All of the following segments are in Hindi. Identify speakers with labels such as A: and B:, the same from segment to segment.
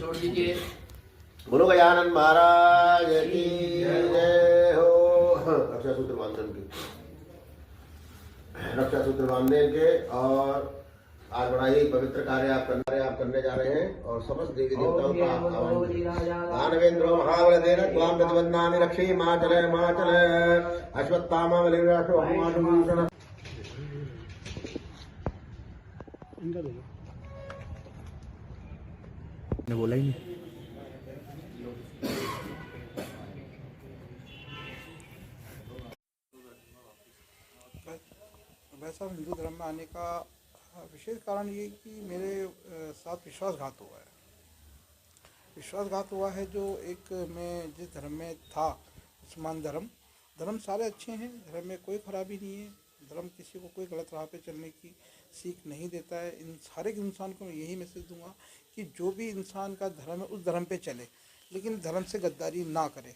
A: छोड़ दीजिए।
B: बोलो गजानन महाराज की जय हो। रक्षा सूत्र बांधन की, रक्षा सूत्र बांधने के और आज बड़ा ही पवित्र कार्य आप करने जा रहे हैं और समस्त देवी देवताओं का दानवेंद्रो महाबलदेन त्वां प्रतिबन्धामि रक्षे माचल अश्वत्थामा बलिराशो हनुमाशुभूषण।
C: ने बोला ही नहीं।
D: वैसा हिंदू धर्म में आने का विशेष कारण ये कि मेरे साथ विश्वासघात हुआ है। विश्वासघात हुआ है जो एक मैं जिस धर्म में था, मुसलमान धर्म सारे अच्छे हैं, धर्म में कोई खराबी नहीं है। धर्म किसी को कोई गलत राह पे चलने की सीख नहीं देता है। इन सारे इंसान को मैं यही मैसेज दूंगा कि जो भी इंसान का धर्म है उस धर्म पे चले, लेकिन धर्म से गद्दारी ना करे,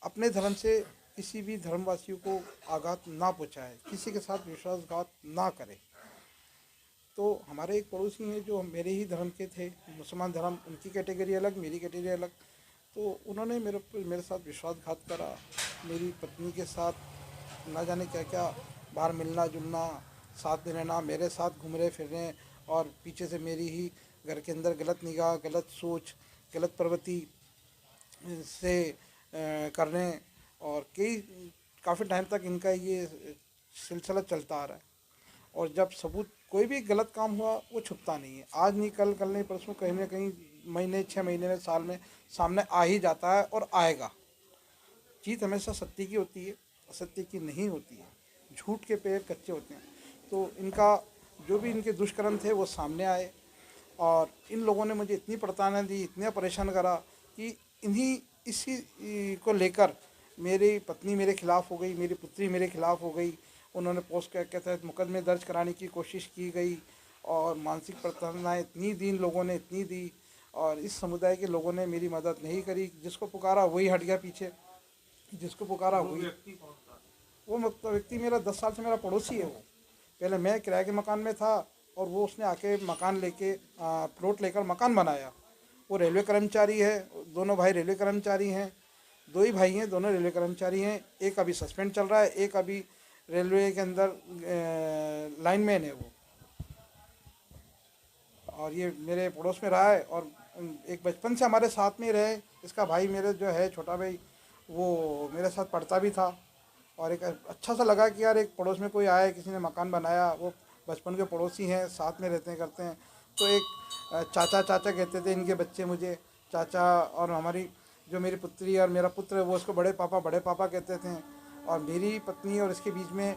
D: अपने धर्म से किसी भी धर्मवासियों को आघात ना पहुँचाए, किसी के साथ विश्वासघात ना करे। तो हमारे एक पड़ोसी हैं जो मेरे ही धर्म के थे, मुसलमान धर्म, उनकी कैटेगरी अलग, मेरी कैटेगरी अलग। तो उन्होंने मेरे साथ विश्वासघात करा। मेरी पत्नी के साथ ना जाने क्या क्या, बाहर मिलना जुलना, साथ में रहना, मेरे साथ घूम रहे फिर रहे और पीछे से मेरी ही घर के अंदर गलत निगाह, गलत सोच, गलत प्रवृत्ति से करने, और काफ़ी टाइम तक इनका ये सिलसिला चलता आ रहा है। और जब सबूत कोई भी गलत काम हुआ वो छुपता नहीं है, आज नहीं कल, कल नहीं परसों, कहीं ना कहीं महीने, 6 महीने में, साल में सामने आ ही जाता है और आएगा। जीत हमेशा सत्य की होती है, असत्य की नहीं होती है। झूठ के पैर कच्चे होते हैं। तो इनका जो भी इनके दुष्कर्म थे वो सामने आए और इन लोगों ने मुझे इतनी प्रताड़ना दी, इतना परेशान करा कि इसी को लेकर मेरी पत्नी मेरे खिलाफ़ हो गई, मेरी पुत्री मेरे खिलाफ़ हो गई। उन्होंने पोस्ट के तहत मुकदमे दर्ज कराने की कोशिश की गई और मानसिक प्रताड़ना इतनी दी, इन लोगों ने इतनी दी और इस समुदाय के लोगों ने मेरी मदद नहीं करी। जिसको पुकारा वही हट गया पीछे, जिसको पुकारा वही। वो व्यक्ति मेरा 10 साल से मेरा पड़ोसी है। वो पहले मैं किराए के मकान में था और वो उसने आके मकान लेके प्लॉट लेकर मकान बनाया। वो रेलवे कर्मचारी है, दोनों भाई रेलवे कर्मचारी हैं, 2 ही भाई हैं, दोनों रेलवे कर्मचारी हैं। एक अभी सस्पेंड चल रहा है, एक अभी रेलवे के अंदर लाइनमैन है वो। और ये मेरे पड़ोस में रहा है और एक बचपन से हमारे साथ में रहे। इसका भाई मेरे जो है छोटा भाई, वो मेरे साथ पढ़ता भी था और एक अच्छा सा लगा कि यार एक पड़ोस में कोई आया, किसी ने मकान बनाया, वो बचपन के पड़ोसी हैं, साथ में रहते हैं करते हैं। तो एक चाचा कहते थे इनके बच्चे मुझे चाचा, और हमारी जो मेरी पुत्री और मेरा पुत्र है वो उसको बड़े पापा कहते थे। और मेरी पत्नी और इसके बीच में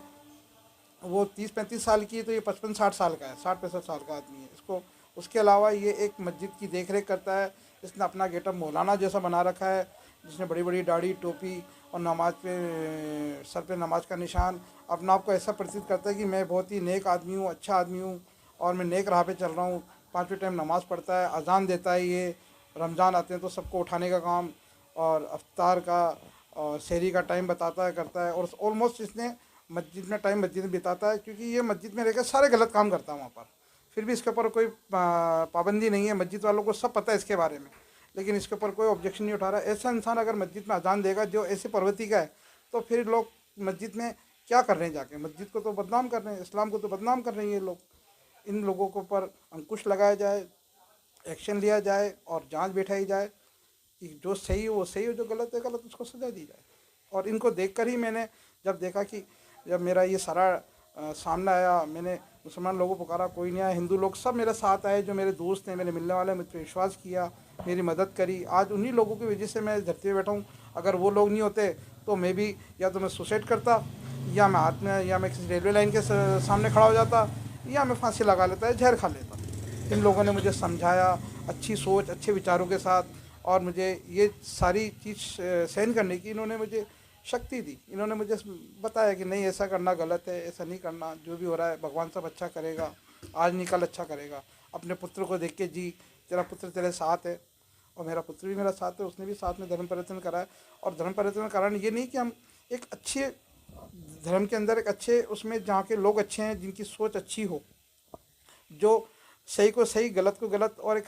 D: वो 30-35 साल की है, तो ये 55-60 साल का है, 60-65 साल का आदमी है। इसको उसके अलावा ये एक मस्जिद की देख रेख करता है। इसने अपना गेटअप मौलाना जैसा बना रखा है, जिसने बड़ी बड़ी दाढ़ी, टोपी और नमाज पे सर पे नमाज का निशान। अपना आपको ऐसा प्रतीत करता है कि मैं बहुत ही नेक आदमी हूँ, अच्छा आदमी हूँ और मैं नेक राह पे चल रहा हूँ। 5वें टाइम नमाज़ पढ़ता है, अजान देता है। ये रमज़ान आते हैं तो सबको उठाने का काम और अफ्तार का और शहरी का टाइम बताता है, करता है। और ऑलमोस्ट इसने मस्जिद में टाइम मस्जिद में बिताता है, क्योंकि ये मस्जिद में रहकर सारे गलत काम करता है वहाँ पर। फिर भी इसके ऊपर कोई पाबंदी नहीं है। मस्जिद वालों को सब पता है इसके बारे में, लेकिन इसके ऊपर कोई ऑब्जेक्शन नहीं उठा रहा है। ऐसा इंसान अगर मस्जिद में अजान देगा जो ऐसे प्रवृत्ति का है, तो फिर लोग मस्जिद में क्या कर रहे हैं जाके? मस्जिद को तो बदनाम कर रहे हैं, इस्लाम को तो बदनाम कर रहे हैं ये लोग। इन लोगों के ऊपर अंकुश लगाया जाए, एक्शन लिया जाए और जांच बैठाई जाए कि जो सही हो वो सही हो, जो गलत है गलत, उसको सजा दी जाए। और इनको देखकर ही मैंने जब देखा कि जब मेरा ये सारा सामने आया, मैंने मुसलमान लोगों को पुकारा, कोई नहीं आया। हिंदू लोग सब मेरे साथ आए, जो मेरे दोस्त हैं, मेरे मिलने वाले, मुझ पर विश्वास किया, मेरी मदद करी। आज उन्हीं लोगों की वजह से मैं इस धरती पे बैठा हूँ। अगर वो लोग नहीं होते तो मैं भी या तो मैं सुसाइड करता, या मैं हाथ में, या मैं किसी रेलवे लाइन के सामने खड़ा हो जाता, या मैं फांसी लगा लेता, जहर खा लेता। इन लोगों ने मुझे समझाया अच्छी सोच, अच्छे विचारों के साथ, और मुझे ये सारी चीज़ सहन करने की इन्होंने मुझे शक्ति दी। इन्होंने मुझे बताया कि नहीं, ऐसा करना गलत है, ऐसा नहीं करना, जो भी हो रहा है भगवान सब अच्छा करेगा, आज नहीं कल अच्छा करेगा। अपने पुत्र को देख के जी, तेरा पुत्र तेरे साथ है और मेरा पुत्र भी मेरा साथ है, उसने भी साथ में धर्म परिवर्तन करा है। और धर्म परिवर्तन का कारण ये नहीं कि हम एक अच्छे धर्म के अंदर, एक अच्छे उसमें जहाँ के लोग अच्छे हैं, जिनकी सोच अच्छी हो, जो सही को सही, गलत को गलत, और एक